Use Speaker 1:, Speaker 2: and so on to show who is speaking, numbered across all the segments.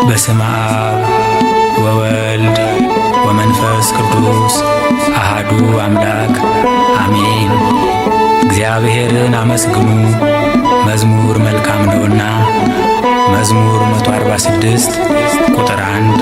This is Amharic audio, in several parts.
Speaker 1: በስመ አብ ወወልድ ወመንፈስ ቅዱስ አሃዱ አምላክ አሜን። እግዚአብሔርን አመስግኑ መዝሙር መልካም ነውና። መዝሙር 146 ቁጥር 1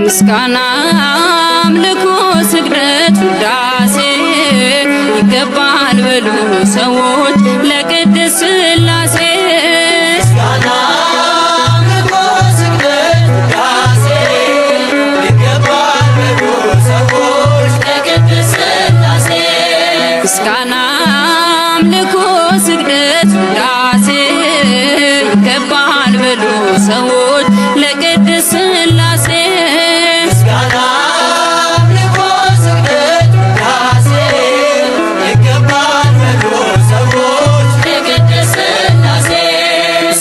Speaker 2: ምስጋና አምልኮ ስግደት ውዳሴ ይገባል በሉ ሰዎች ለቅድስት ሥላሴ። ምስጋና አምልኮ ስግደት ውዳሴ ይገባል በሉ ሰዎች ለቅድስት ሥላሴ። ምስጋና አምልኮ ስግደት ውዳሴ ይገባል በሉ ሰዎች ለቅድስት ሥላሴ።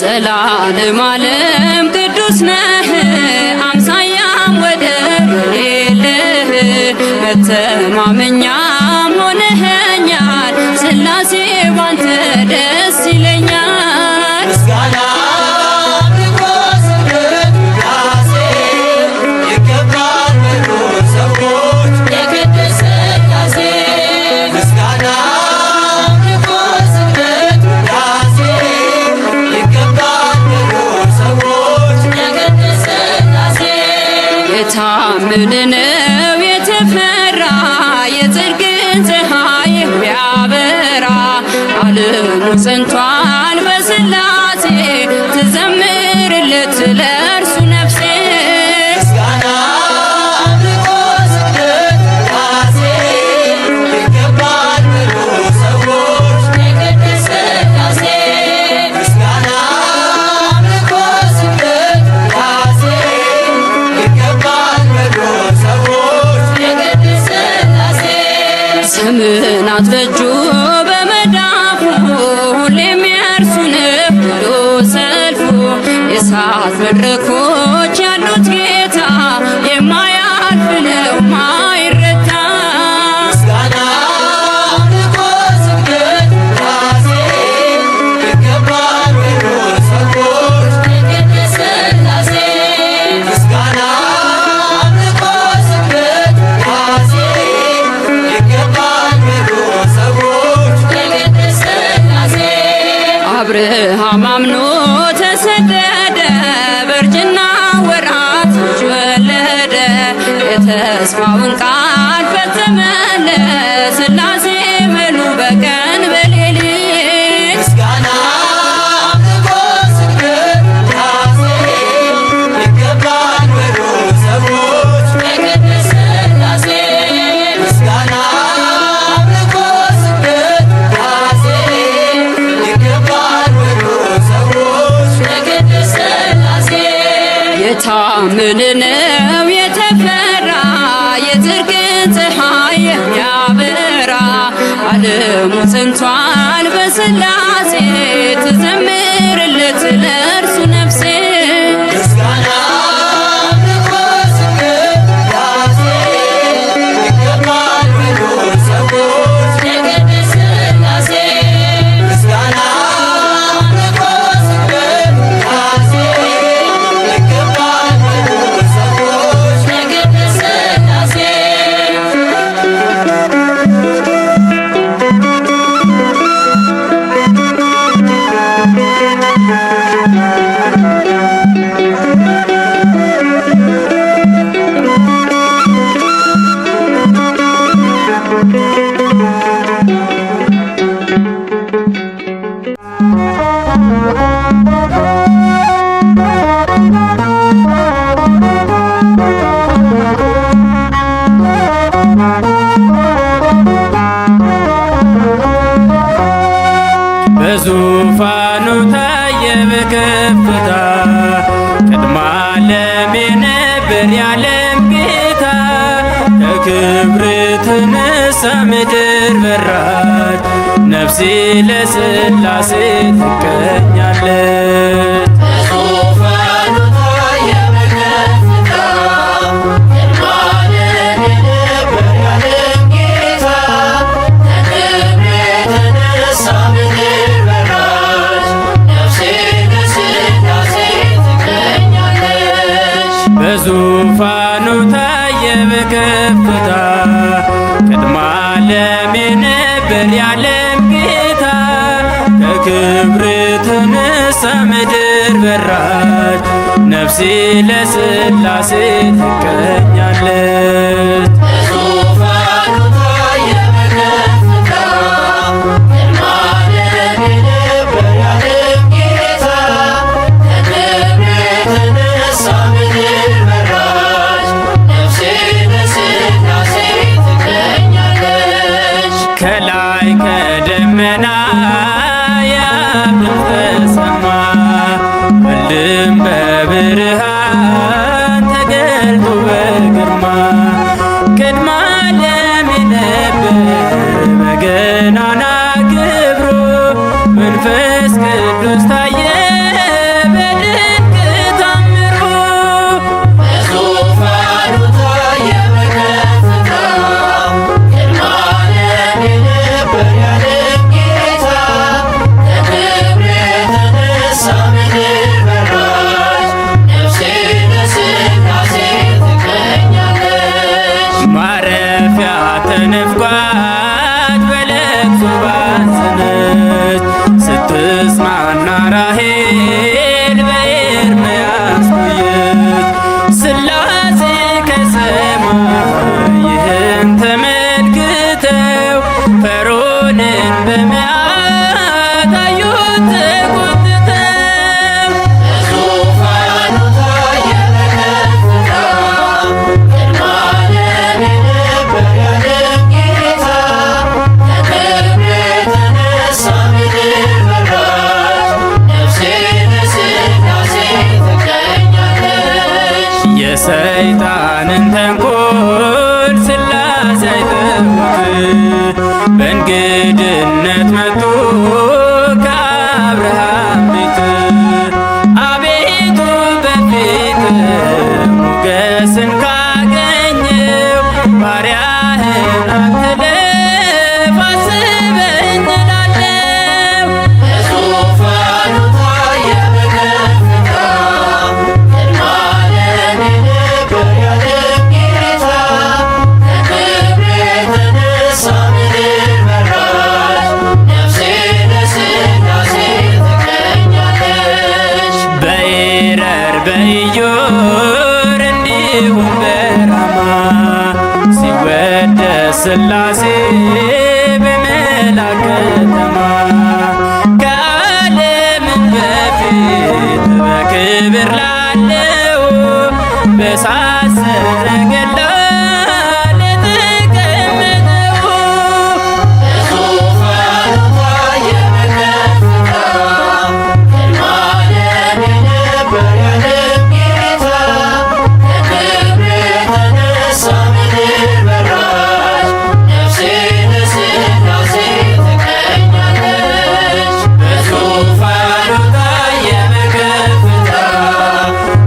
Speaker 2: ዘላለም ዓለም ቅዱስ ነህ አምሳያም ወደር የሌለህ መተማመኛም ሆነኸኛል ሥላሴ ባንተ ደስ ይለኛል። ምስጋና አምልኮ ስግደት ውዳሴ ይገባል በሉ ሰዎች ለቅድስት ሥላሴ። ምስጋና አምልኮ ስግደት ውዳሴ የታመነ ነው የተፈራ የጽድቅን ፀሐይ የሚያበራ ዓለሙ ጸንቷል በሥላሴ ትዘምርለት ለእርሱ ነፍሴ። ምስጋና አምልኮ ስግደት ውዳሴ ይገባል በሉ ሰዎች ለቅድስት ሥላሴ። ምስጋና አምልኮ ስግደት ውዳሴ ይገባል በሉ ሰዎች ለቅድስት ሥላሴ። ስምን አትበጁ በመዳፉ ሁሌም የእርሱ ነው ብሎ ሰልፉ የእሳት መድረኮች ያሉት ጌታ የማያልፍ ነው ማይረታ። ምስጋና አምልኮ ስግደት ውዳሴ ይገባል በሉ ሰዎች ለቅድስት ሥላሴ። ምስጋና አምልኮ ስግደት ውዳሴ ይገባል በሉ ሰዎች ለቅድስት ሥላሴ። አብርሃም አምኖ ተሰደደ በእርጅና ወራት ልጅ ወለደ የተስፋውን ቃል ፈጸመለት ሥላሴ ምሉ በቀን በሌሊት። ምስጋና አምልኮ ስግደት ውዳሴ ይገባል በሉ ሰዎች ለቅድስት ሥላሴ። ምስጋና አምልኮ ስግደት ውዳሴ ይገባል በሉ ሰዎች ለቅድስት ሥላሴ። የታመነ ነው የተፈራ የጽድቅን ፀሐይ የሚያበራ ዓለሙ ጸንቷል በሥላሴ ትዘምርለት ለእርሱ ነፍሴ። ምስጋና አምልኮ ስግደት ውዳሴ ይገባል በሉ ሰዎች ለቅድስት ሥላሴ። ምስጋና አምልኮ ስግደት ውዳሴ ይገባል በሉ ሰዎች ለቅድስት ሥላሴ።
Speaker 1: ከክብር ተነሳ ምድር በራች። ነፍሴ ለሥላሴ ትቀኛለች።
Speaker 3: በዙፋኑ ታየ በከፍታ ግርማ ለሚነበር ያለም ጌታ። ከክብር የተነሳ ምድር በራች። ነፍሴ ለሥላሴ ትቀኛለች።
Speaker 1: በዙፋኑ ታየ በከፍታ ቅድመ ዓለም የነበር ያለም ጌታ። ከክብር ተነሳ ምድር በራች። ነፍሴ ለሥላሴ ትቀኛለች።
Speaker 3: በዙፋኑ ታየ በከፍታ ግርማ ለሚነበር ያለም ጌታ። ከክብር የተነሳ ምድር በራች። ነፍሴ ለሥላሴ ትቀኛለች።
Speaker 1: ከላይ ከደመና የአብ ድምፅ ተሰማ። ወልድም በብርሃን ተገልጦ በግርማ። ቅድመ ዓለም የነበር በገናና ክብሩ። መንፈስ ቅዱስ ታየ በድንቅ ታምሩ።
Speaker 3: በዙፋኑ ታየ በከፍታ ግርማ ለሚነበር ያለም ጌታ። ከክብር የተነሳ ምድር በራች። ነፍሴ ለሥላሴ ትቀኛለች።
Speaker 1: ማረፊያ ተነፍጓት በለቅሶ ባዘነች። ስትጽናና ራሔል በኤርምያስ ቆየች። ሥላሴ ከሰማይ ይህን ተመልክተው ፈርዖንን በመዓት አዩት ተቆጥተው።
Speaker 3: በዙፋኑ ታየ በከፍታ ግርማ ለሚነበር ያለም ጌታ። ከክብር የተነሳ ምድር በራች። ነፍሴ ለሥላሴ ትቀኛለች።
Speaker 1: የሰይጣንን ተንኮል ሥላሴ አይተውት በእንግድነት መጡ ከአብርሃም ቤት። አቤቱ በፊት ሞገስን ካገኘው ባሪያህን አትለፍ አስበኝ እላለሁ።
Speaker 3: በዙፋኑ ታየ በከፍታ ግርማ ለሚነበር ያለም ጌታ። ከክብር የተነሳ ምድር በራች። ነፍሴ ለሥላሴ ትቀኛለች።
Speaker 1: በኤረር በኢዮር እንዲሁም በራማ ሲወደስ ሥላሴ በመላክ ከተማ። ከዓለምም በፊት በክብር ላለው በእሳት ሰረገላ ለተቀመጠው።
Speaker 3: በዙፋኑ ታየ በከፍታ ግርማ ለሚነበር ያለም ጌታ። ከክብር የተነሳ ምድር በራች። ነፍሴ ለሥላሴ ትቀኛለች። በዙፋኑ ታየ በከፍታ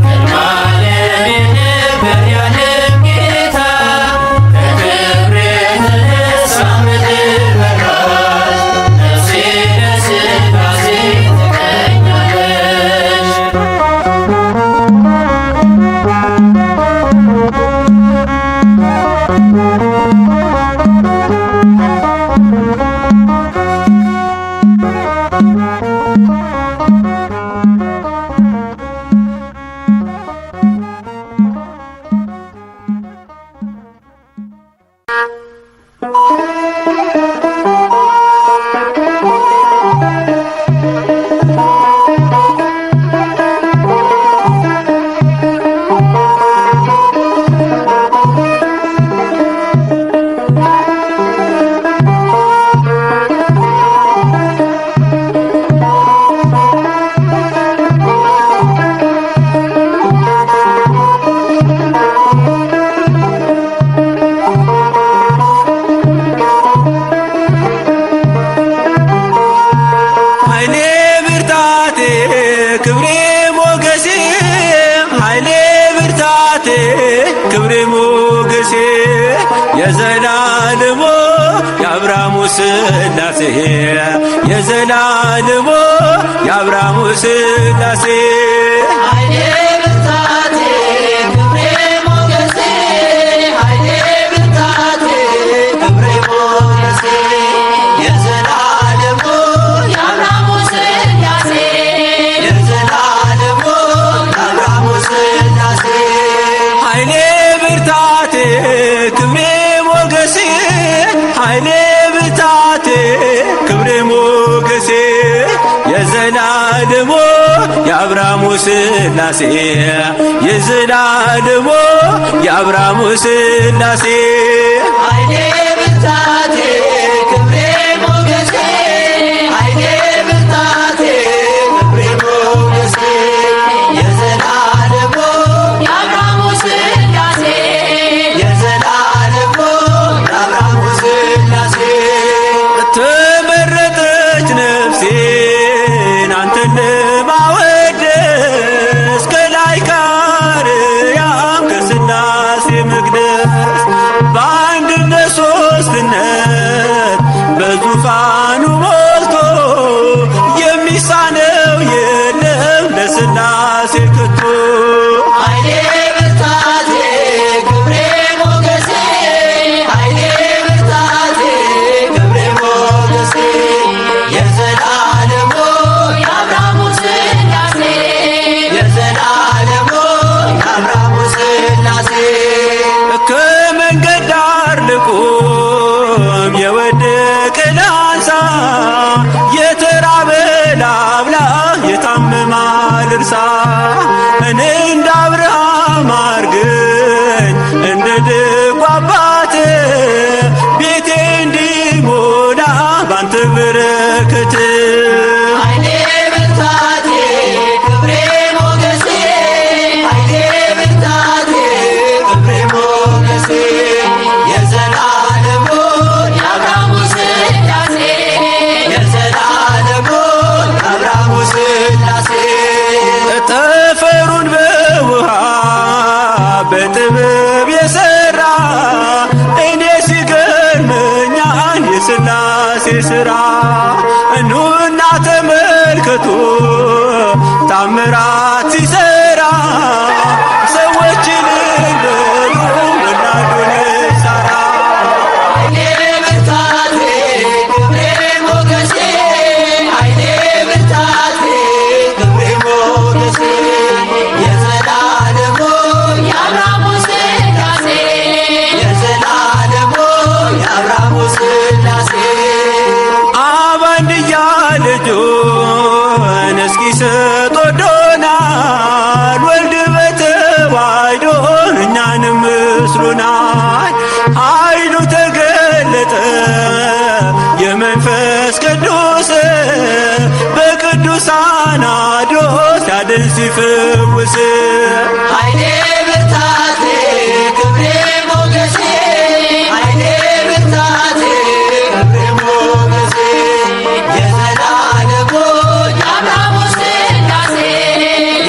Speaker 3: ግርማ ለሚነበር
Speaker 4: ብርታቴ ክብሬ ሞገሴ የዘላለሙ የአብርሃሙ ሥላሴ የዘላለሙ የአብርሃሙ ሥላሴ
Speaker 3: ኃይሌ ብርታቴ ክብሬ ሞገሴ ኃይሌ ብርታቴ ክብሬ ሞገሴ የዘላለሙ የአብርሃሙ ሥላሴ የዘላለሙ የአብርሃሙ ሥላሴ
Speaker 4: ኃይሌ ብርታቴ ክብሬ ሞገሴ ኃይሌ ብርታቴ ክብሬ ሞገሴ የዘላለሙ የአብርሃሙ ሥላሴ የዘላለሙ የአብርሃሙ ሥላሴ
Speaker 3: ኃይሌ ብርታቴ ክብሬ ሞገሴ ኃይሌ ብርታቴ ክብሬ ሞገሴ የዘላለሙ የአብርሃሙ ሥላሴ የዘላለሙ የአብርሃሙ ሥላሴ
Speaker 4: ተመረጠች ነፍሴን አንተን ለማወደስ ከላይ ከአርያም ከሥላሴ መቅደስ በአንድነት ሦስትነት በዙፋኑ ሞልቶ የሚሳነው የለም ለሥላሴ ከቶ
Speaker 3: ኃይሌ ብርታቴ ክብሬ ሞገሴ ኃይሌ ብርታቴ ክብሬ ሞገሴ የዘላለሙ የአብርሃሙ ሥላሴ የዘላለሙ የአብርሃሙ ሥላሴ
Speaker 4: ከመንገድ ዳር ልቁም የወደቀ ላንሳ የተራበ ላብላ የታመመ ልርሳ እኔ እንደ አብርሃም አርገኝ እንደ ደጉ አባት ቤቴ እንዲሞላ ባንተ በረከት
Speaker 3: ኃይሌ ብርታቴ ክብሬ ሞገሴ ኃይሌ ብርታቴ ክብሬ ሞገሴ የዘላለሙ የአብርሃሙ ሥላሴ የዘላለሙ የአብርሃሙ ሥላሴ
Speaker 4: ጠፈሩን በውሃ በጥበብ የሠራ እኔ ሲገርመኛል የሥላሴ ሥራ እኑና ተመልከቱ ታምራት ሲሠራ ሰዎችን በሉ ወላዱን ሳራ
Speaker 3: ኃይሌ ብርታቴ ክብሬ ሞገሴ ኃይሌ ብርታቴ ክብሬ ሞገሴ የዘላለሙ የአብርሃሙ ሥላሴ የዘላለሙ የአብርሃሙ ሥላሴ
Speaker 4: አብ አንድያ ልጁን እስኪሰጥ ወዶናል ወልድ በተዋሕዶ እኛንም መስሎናል ኃይሉ ተገለጠ የመንፈስ ቅዱስ በቅዱሳን አድሮ ሲያድን ሲፈውስ
Speaker 3: ኃይሌ ብርታቴ ክብሬ ሞገሴ ኃይሌ ብርታቴ ክብሬ ሞገሴ የዘላለሙ የአብርሃሙ ሥላሴ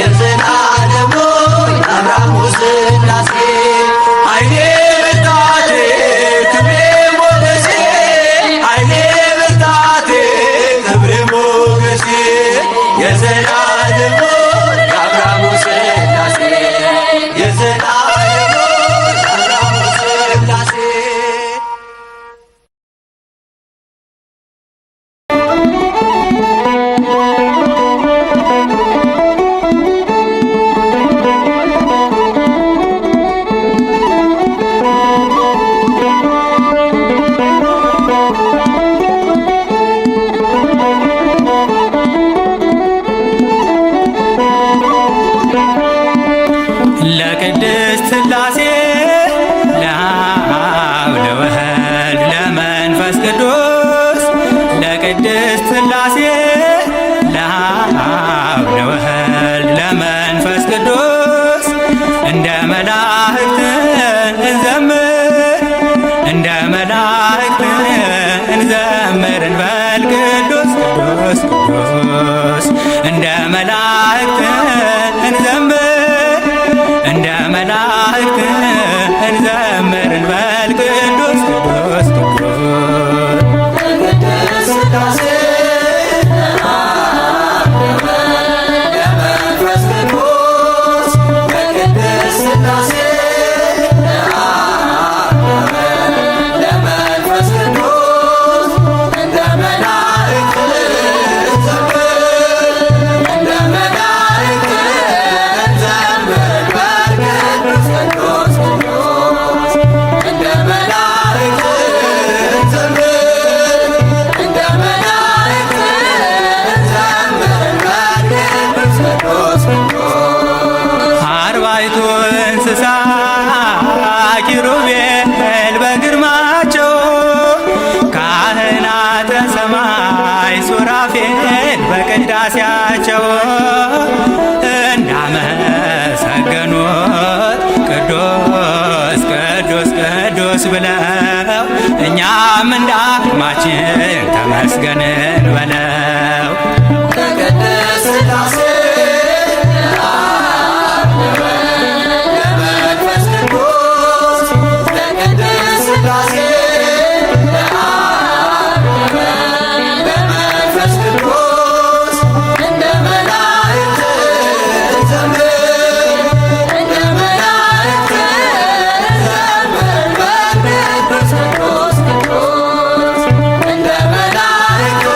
Speaker 3: የዘላለሙ የአብርሃሙ ሥላሴ
Speaker 4: ኃይሌ ብርታቴ ክብሬ ሞገሴ ኃይሌ ብርታቴ ክብሬ ሞገሴ የዘላለሙ የአብርሃሙ ሥላሴ የዘላለሙ የአብርሃሙ ሥላሴ ለቅድስት ሥላሴ ለአብ ለወልድ ለመንፈስ ቅዱስ ለቅድስት ሥላሴ ለአብ ለወልድ ለመንፈስ ቅዱስ እንደ መላእክት እንዘምር እንደ መላእክት እንዘምር እንበል ቅዱስ ቅዱስ ቅዱስ እንደ መላእክት እንዘምር እንደ መላእክት ኪሩቤል በግርማቸው ካህናተ ሰማይ ሱራፌል በቅዳሴያቸው እንዳመሰገኑት ቅዱስ ቅዱስ ቅዱስ ብለው እኛም እንደ አቅማችን ተመስገንን በለው።
Speaker 3: ለቅድስት ሥላሴ ለመንፈስ ቅዱስ ለቅድስት ሥላሴ ለመንፈስ ቅዱስ እንደ መላእክት ዘምር እንደ መላእክት ዘምር በቅዱስ ቅዱስ ቅዱስ እንደ መላእክት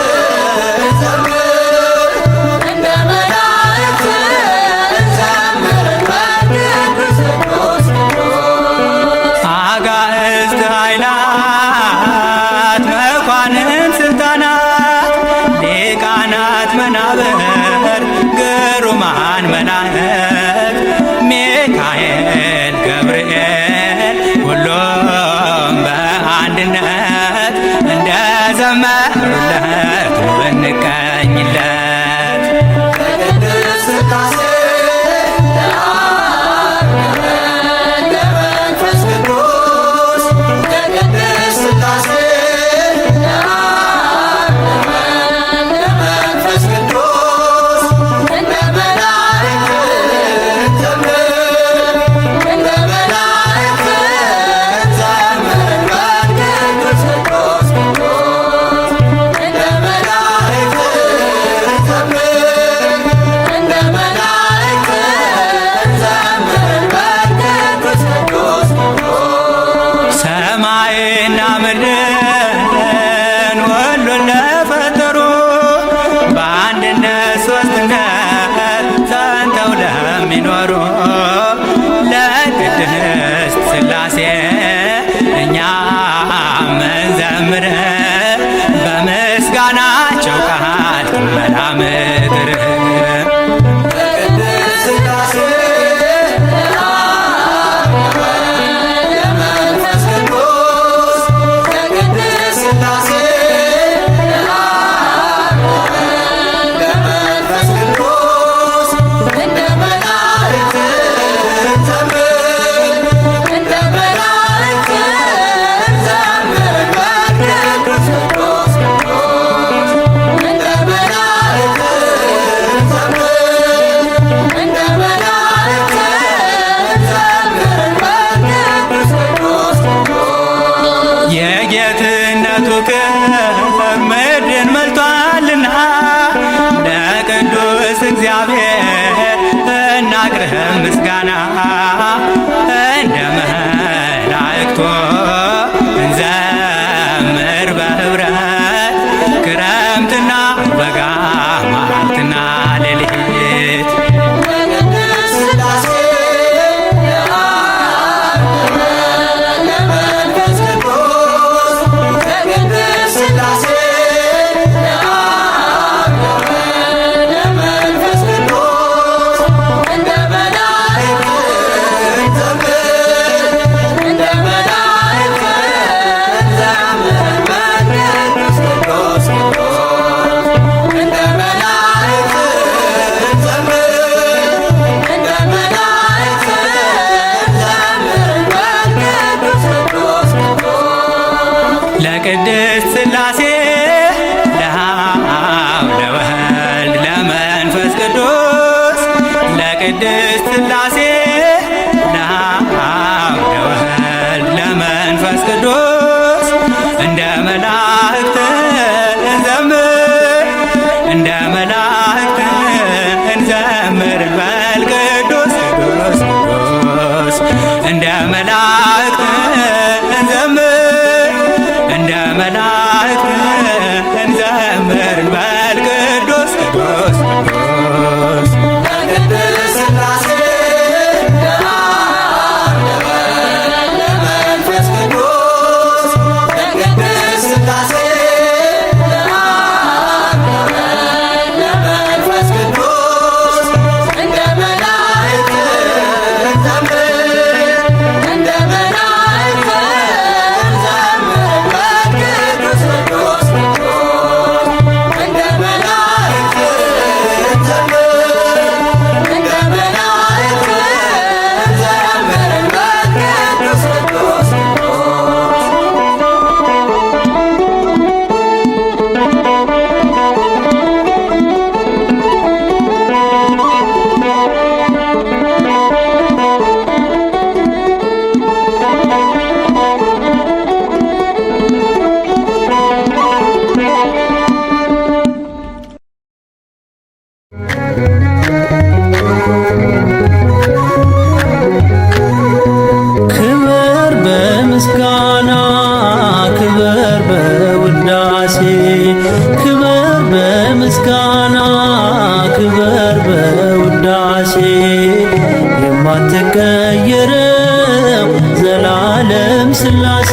Speaker 1: የማትቀየረው ዘላለም ሥላሴ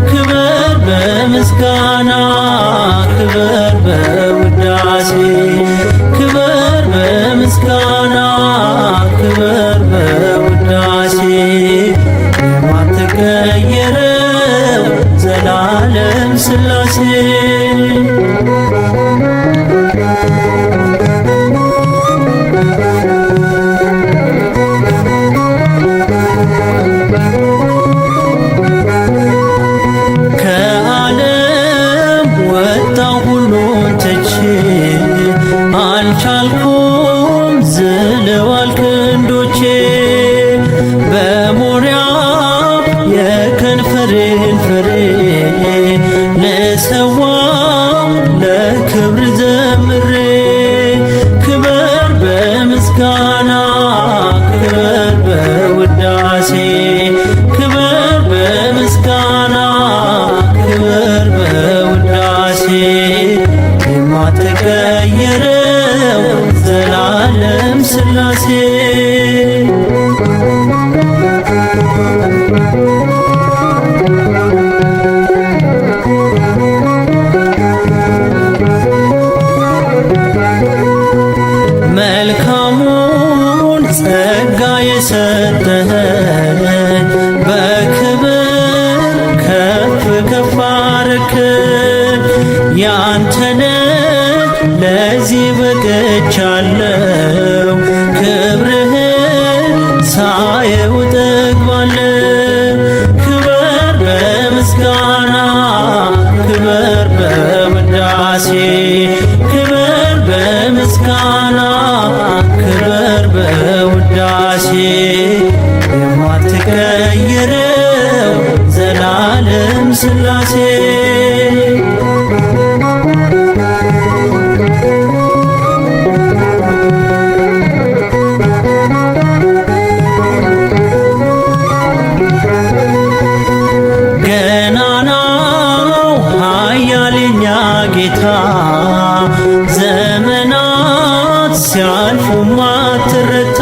Speaker 1: ክበር በምስጋና ክበር በውዳሴ ክበር በምስጋና ክበር በውዳሴ የማትቀየረው ዘላለም ሥላሴ አልቻልኩም ዝለዋል ክንዶቼ በሞሪያ የከንፈሬን ፍሬ ልሰዋው ለክብር ዘምሬ ክበር በምስጋና ክበር በውዳሴ ክበር በምስጋና ክበር በውዳሴ የማትቀየረው ዘላለም ሥላሴ መልካሙን ጸጋ የሰጠኸኝ በክብር ከፍ ከፍ አረከኝ ያንተነ ለዚህ በቅቻለሁ ክብርህን ሳየው እጠግባለሁ ክበር በምስጋና ክበር በውዳሴ ክበር በምስጋና ክበር በውዳሴ የማትቀየረው ዘላለም ሥላሴ ጌታ ዘመናት ሲያልፉ ማትረታ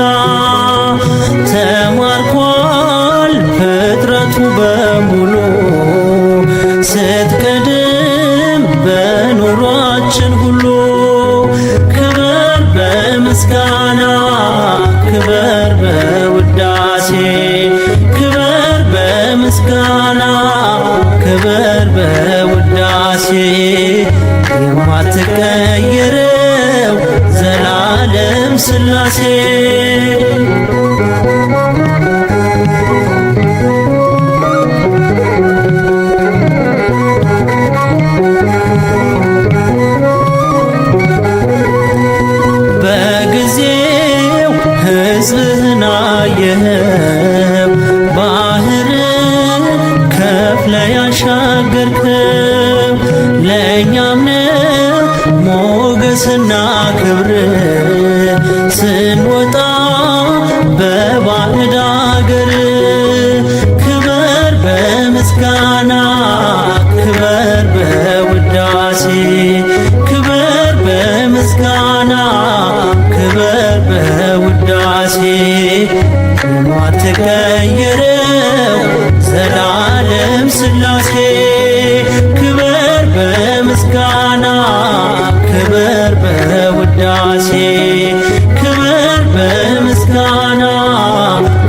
Speaker 1: ተማርኳል ፍጥረቱ በሙሉ ስትቀድም በኑሯችን ሁሉ ክበር በምስጋና ክበር በውዳሴ ክበር በምስጋና ክበር በውዳሴ የማትቀየረው ዘላለም ሥላሴ በጊዜው ሕዝብህን አየኸው ባህርን ከፍለ ያሻገርከው ለእኛም ነው ሞገስና ክብር ስንወጣ በባዕድ አገር ክበር በምስጋና ክበር በውዳሴ ክበር በምስጋና ክበር በውዳሴ የማትቀየረው ዘላለም ሥላሴ ክበር በምስጋና ክበር በውዳሴ ክበር በምስጋና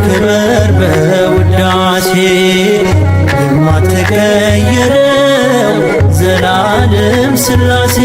Speaker 1: ክበር በውዳሴ የማትቀየረው ዘላለም ሥላሴ